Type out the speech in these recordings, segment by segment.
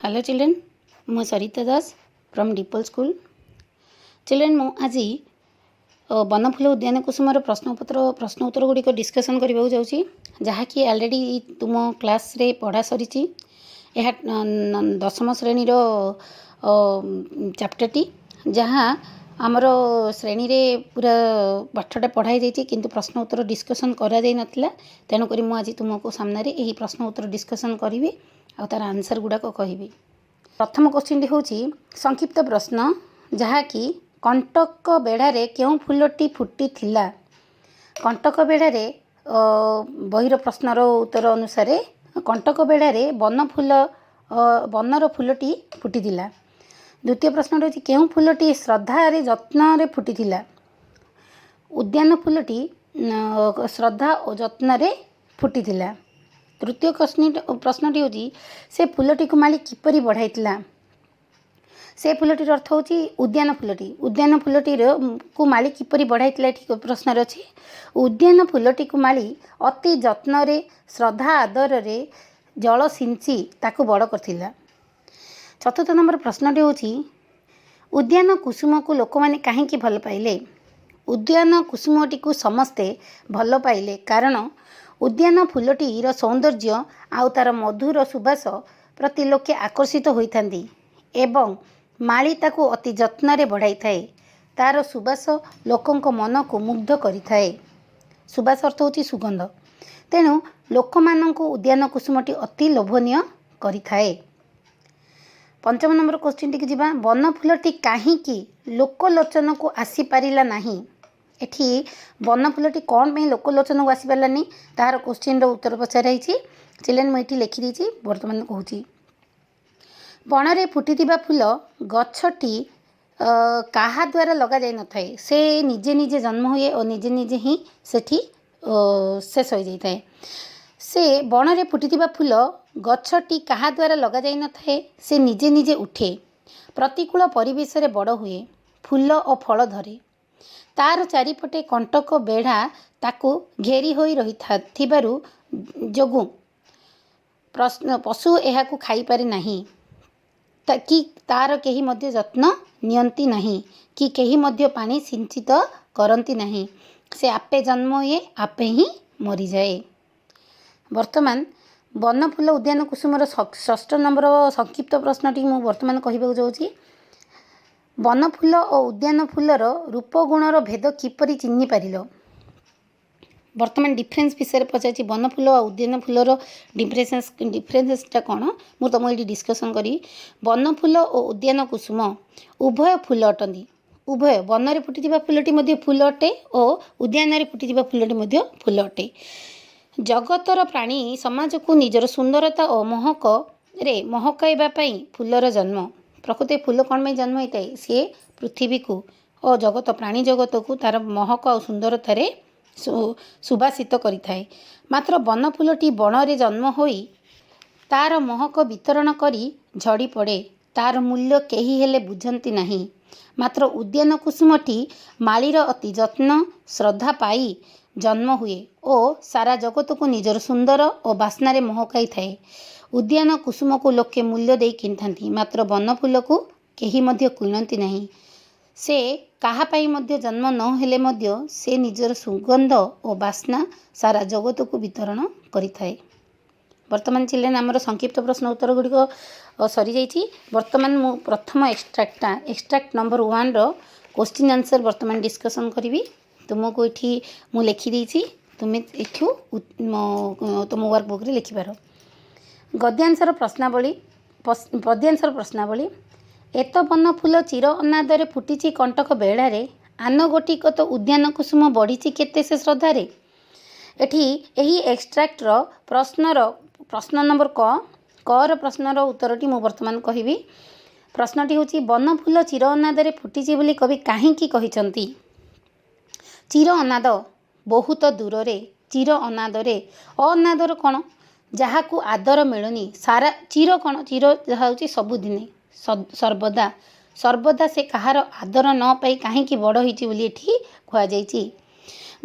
Hello children, मु सरिता दास from Dimple school. Children मु आज बनफुल उद्यान कुसुमर प्रश्न उत्तर गुड़िक डिस्कसन करने जाऊँगी, जहाँकि ऑलरेडी तुम क्लास रे पढ़ा सरी। यह दशम श्रेणी चैप्टरटी जहाँ आमर श्रेणी रे पूरा पाठटा पढ़ाई जाइए, किंतु प्रश्न उत्तर डिस्कसन करा जाई नथिला। तेणुक मुझे आज तुमको सामने यही प्रश्न उत्तर डिस्कसन करी आ तार आंसर गुड़ाक कहि। प्रथम क्वेश्चन हूँ संक्षिप्त प्रश्न, जहाँकि कंटक बेढ़ारे क्यों फूलटी फुटी थिला। कंटक बेढ़ारे बहिर प्रश्नर उत्तर अनुसार कंटक बेढ़ारे बनर फूलटी फुटी थिला। द्वितीय प्रश्न रही क्यों फूलटी श्रद्धारे जत्न फुटी थिला। उद्यान फूलटी श्रद्धा और जत्न फुटी थिला। तृतीय प्रश्नटी हूँ से फूलटी को माली किपरि बढ़ाई। से फूलटी अर्थ हूँ उद्यान फूलटी को माली किपरि बढ़ाई। ठीक प्रश्न अच्छी उद्यान फूलटी को माली अति जत्न श्रद्धा आदर रे जल सिंची ताकू बड़ करथिला। चतुर्थ नंबर प्रश्नटी हूँ उद्यान कुसुम को लोक मैंने कहीं भल पाइले। उद्यान कुसुमटी को समस्ते भल पाइले कारण उद्यान फूलटीर सौंदर्य आउ तार मधुर सुबास प्रति लोके आकर्षित होइथांती एवं माली ताकू अति जत्न बढ़ाई थाए। तार सुबास लोकंक मन को मुग्ध करि थाए। सुबास अर्थ होची सुगंध। तेणु लोक मानंकु उद्यान कुसुमटी अति लोभनीय करि थाए। पंचम नंबर क्वेश्चन टी जिबा वन फूलटी काहींकी लोकलोचन को आसी पारिला नाही। एठी वन फूलटी कौन पे लोकलोचन को आसी पारानी तार क्वेश्चन उत्तर पचाराई। चिल्ड्रेन मुझे लिखी देती बर्तमान कहूँ बनरे फुटी फूल गछटी काहा द्वारा लगा जाई न थाए। से निजे निजे जन्म हुए और निजे निजे ही सेठी शेष हो जाए। से बनरे फुटी फूल गछटी काहा द्वारा लगा जाई न थाए। से निजे निजे उठे प्रतिकूल परिवेश रे बड़ हुए फूल और फल धरे। तार चारिपटे कंटक बेढ़ा ताकू घेरी होई रही थिबारु जोगु पशु एहाकू खाई पारे नाही कि तार केही मध्य जत्न नियंती नाही कि केही मध्य पानी सिंचित करंती नाही। से आपे जन्म हुए आपे ही मरी जाए। वर्तमान बनफुल उद्यान कुसुमर षष्ठ नंबर संक्षिप्त प्रश्नटी मु वर्तमान कहबाक जाउची। बनफुल और उद्यान फूलर रूप गुणर भेद किपरि चिन्हि पारिल। वर्तमान डिफरेन्स विषय पचार बनफुल और उद्यान फूलर डिफरेन्सटा कौन मु तुम ये डिस्कसन करी। बनफुल और उद्यान कुसुम उभय फूल अटंती। उभय बनरे फुटी फूलटी फूल अटे और उद्यान फुटी फूलटी फूल अटे। जगतर प्राणी समाज को निजर सुंदरता और महकाइबा फूलर जन्म। प्रकृति फूल कौन में जन्म होता है सी पृथ्वी को और जगत प्राणी जगत को तार महक और सुंदरतार सुबासित करि थाए। मात्र वन फूलटी बनरे जन्म होई तार महक वितरण करी झड़ी पड़े। तार मूल्य केही हेले बुझंती नहीं। मात्र उद्यान कुसुमटी मालीर अति जत्न श्रद्धा पाई जन्म हुए और सारा जगत को निजर सुंदर और बास्नारे महकाई थाए। उद्यान कुसुम को लोके मूल्य दे किनथांती मात्र वन फूल को केही मध्य किणती नहीं। से काहा पाई मध्य जन्म न हेले मध्य से निजर सुगंध और बास्ना सारा जगत को वितरण करिथाए। वर्तमान चिल्ड्रेन आमर संक्षिप्त प्रश्न उत्तर गुड़िक सरी जाइए। वर्तमान मु प्रथम एक्सट्राक्ट नंबर 1 क्वेश्चन आंसर वर्तमान डिस्कसन करी। तुमको ये मु लिखी देछि, तुम्हें एठू तुम वर्कबुक रे लिखिपार। गद्यांशर प्रश्नावली एत वन फूल चिर अनादरे फुटी कंटक बेढ़ारे आन गोटिक तो उद्यान कुसुम बढ़ी केते से श्रद्धारे। एठी एही एक्सट्राक्टर प्रश्न नंबर क प्रश्नर उत्तरटी मु वर्तमान कहबी। प्रश्नटी होची वन फूल चिर अनादरे फुटी बोली कवि काहींकी कहिसंती। चिर अनाद बहुत दूर रे चिर अनादरे अनादर कौन जहाँ को आदर मिलुनी सारा चिर कौन चिर जहाँ हूँ सबुदिने सर्वदा सर्वदा से कहार आदर न पाई कहीं बड़ होती कहुई।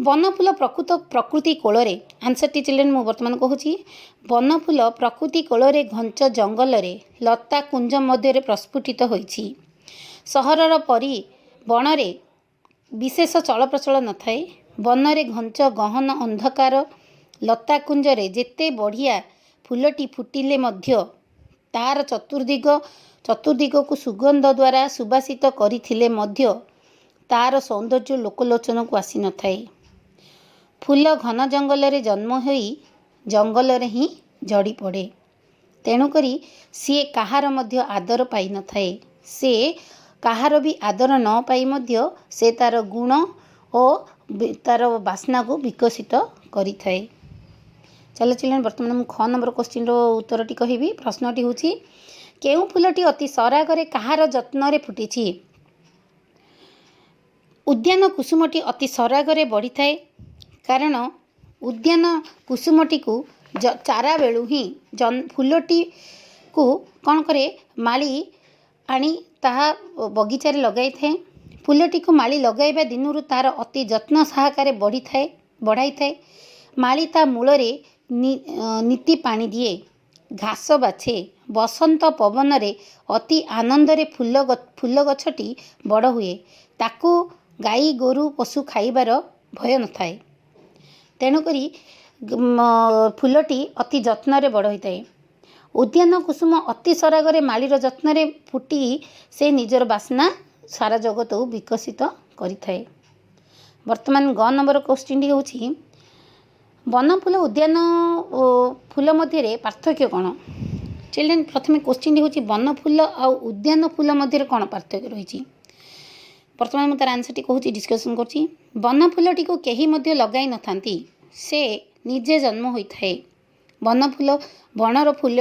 बनफुल प्रकृति कोल आंसर टी चिल्ड्रेन मु बर्तमान कहूँ बनफुल प्रकृति कोल घंच जंगल लता कुंज मध्य प्रस्फुटित होइछि। सहरर परी बनरे विशेष चलप्रचल न थाए। बनरे घंच गहन अंधकार लता कुंजरे जेते बढ़िया फुलटी फुटिले मध्य तार चतुर्दिग को सुगंध द्वारा सुबासित करिथिले मध्य तार सौंदर्य लोकलोचन को आसी न थाए। फूल घन जंगल रे जन्म होई जंगल रे ही झड़ी पड़े। तेणुकरी सी कहार मध्य आदर पाई न थाए। से कहार भी आदर न पाई मध्य से तार गुण और तार बासना को विकसित करि थाए। चलो चिल्ड्रेन बर्तमान मुझे 6 नंबर क्वेश्चन उत्तरटी कहबी। प्रश्नटी होछि केउ फूलटी अति सरागरे कहार जत्न रे फुटिछि। उद्यान कुसुमटी अति सरागरे बढ़ी थाए कारण उद्यान कुसुमटी को चारा बेलू ही फूलटी को कौन करे माली आनी ताहा बगीचारे लगाई थाए। फूलटी को माली लगाइबा दिनरु तार अति जत्न सहकारे बढ़ाई थाए। माली ता मूलरे नीति पानी दिए घास बाछे। बसंत पवन रे अति आनंद रे फूल गछटी बड़ हुए। ताकू गाई गोरु पशु खाइबार भय न थाए। तेणुकरी फूलटी अति जत्न रे बड़ होइताए। उद्यान कुसुम अति सरागरे मालीर जत्न रे फुटी से निजर बासना सारा जगत को विकसित करिथाए। वर्तमान 9 नंबर क्वेश्चन टी होछि बनफुल उद्यान फूल मध्य पार्थक्य कौन। चिल्ड्रेन प्रथम क्वेश्चन टी होछि बनफुल आ उद्यान फूल मध्य कौन पार्थक्य रही। वर्तमान मुझे तार आंसर टी कहूँ डिस्कसन करछि। बनफुलटी को कहीं मध्य लगाई न थांती। से निजे जन्म होता है। बनफुल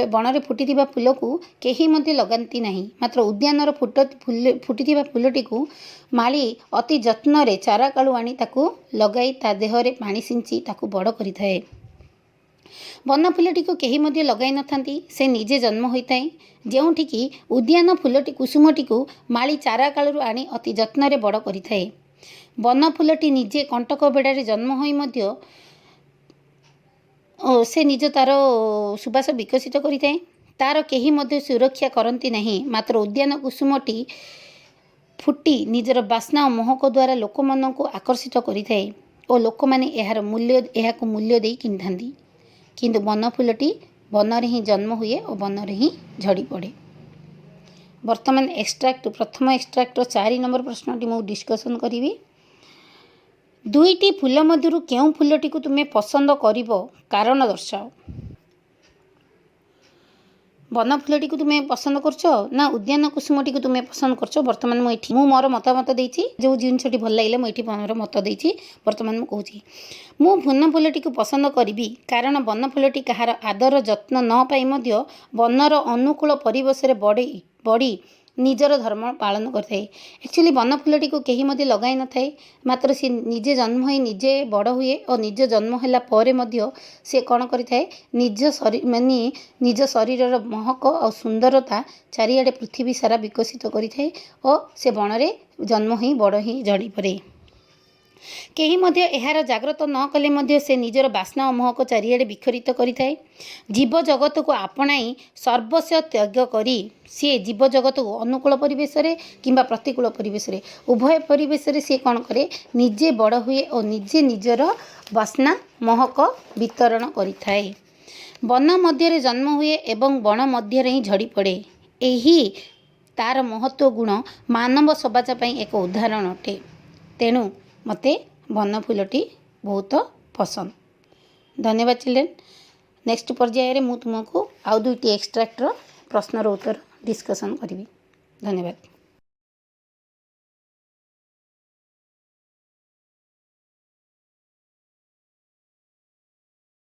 बनरे फुटी फूल को कहीं मध्य लगाती नहीं। मात्र उद्यानर फुटी फूलटी को माली अति जत्न रे चारा कालू आनी ताकू लगाई ता देहरे पानी सिंची ताकू बड़ करिथाए। बनफुलटी को कहीं मध्य लगाई न थांती। से निजे जन्म होता है। ଯେଉଁଠିକି उद्यान फूलटी कुसुमटी को माली चारा कालू आनी अति जत्न रे बड़ करिथाए। बनफुलटी निजे कंटक बेड़ारे जन्म होई मध्य से निज तार सुबास विकसित करिथाए। तार कहीं मध्य सुरक्षा करती नहीं। मात्र उद्यान कुसुमटी फुटी निजर बासना और महक द्वारा लोक मन को आकर्षित करिथाए और लोक माने एहार मूल्य दे किनिथांती। किंतु बनफुलटी बनरे ही जन्म हुए और बनरे ही झड़ी पड़े। वर्तमान प्रथम एक्सट्राक्टर 4 नंबर प्रश्नटी मुझे डिस्कसन करी। दुईटी फूल मध्यरु केउं फूलटी को तुम्हें पसंद करिवो कारण दर्शाओ। बनफुलटी को तुम्हें पसंद करछो ना उद्यान कुसुमटी को तुम्हें पसंद करछो। वर्तमान मु मोर मतामत देछि। जो जिनसटी भल लागले मु एठी मोर मत देछि। वर्तमान मु कहूछि मु बनफुलटी को पसंद करिवि कारण बनफुलटी कहार आदर जत्न न पाई मध्य बनर अनुकूल परिवेश रे बड़ी निजर धर्म पालन करते। एक्चुअली बनफुलटी को कहीं मध्य लगाई न थाए। मात्र सी निजे जन्म हो निजे बड़ हुए और निज जन्म होला परे मध्य से कौन करिथाए निज शरीर महक और सुंदरता चारिआडे पृथ्वी सारा विकसित करिथाए और से बनरे जन्म ही बड़ ही झड़ी पड़े। कहीं मध्य एहार जागृत न कले मध्य से निजर बासना और महक चारिआडे विखरित करिथाए। जीव जगत को आपणाई सर्वस्व त्याग करी सी जीव जगत को अनुकूल परिवेश रे किंबा प्रतिकूल परिवेश रे उभय परिवेश रे सी कौन करे निजे बड़ हुए और निजे निजर बासना महक वितरण करिथाए। वन मध्य जन्म हुए एवं वन मध्य ही झड़ी पड़े। यही तार महत्व गुण मानव समाज पई एक उदाहरण अटे। तेणु मते बनफुलटी बहुत पसंद। धन्यवाद चिल्ड्रेन। नेक्स्ट पर्याय रे मु तुमको आउ दुईटी एक्सट्राक्टर प्रश्नर उत्तर डिस्कसन करी। धन्यवाद।